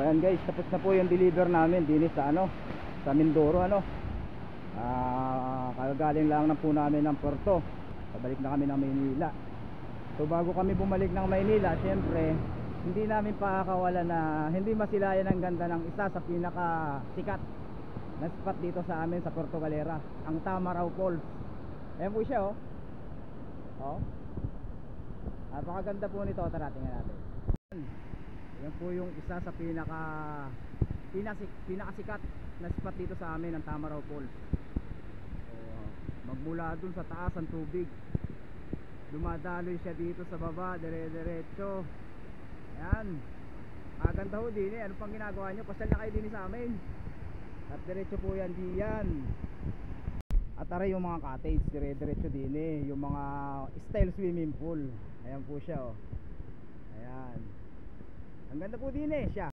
ayan guys, tapos na po yung deliver namin din sa sa Mindoro kagagaling lang na po namin ng Puerto. Pabalik na kami ng Maynila. So bago kami bumalik ng Maynila, syempre hindi namin pakakawalan na hindi masilayan ang ganda ng isa sa pinakasikat na spot dito sa amin sa Puerto Galera, ang Tamaraw Falls. Ayan po siya napakaganda po nito. Tara tingnan natin. Yan po yung isa sa pinakasikat na spot dito sa amin, ang Tamaraw Falls. So, magmula dun sa taas ang tubig, dumadaloy siya dito sa baba, dire-diretso. Ayan, maganda ho din ano pang ginagawa nyo? Pasyal na kayo din sa amin at diretso po yan diyan. At tara yung mga cottage, dire-diretso din yung mga style swimming pool. Ayan po siya Ayan, ang ganda po din siya.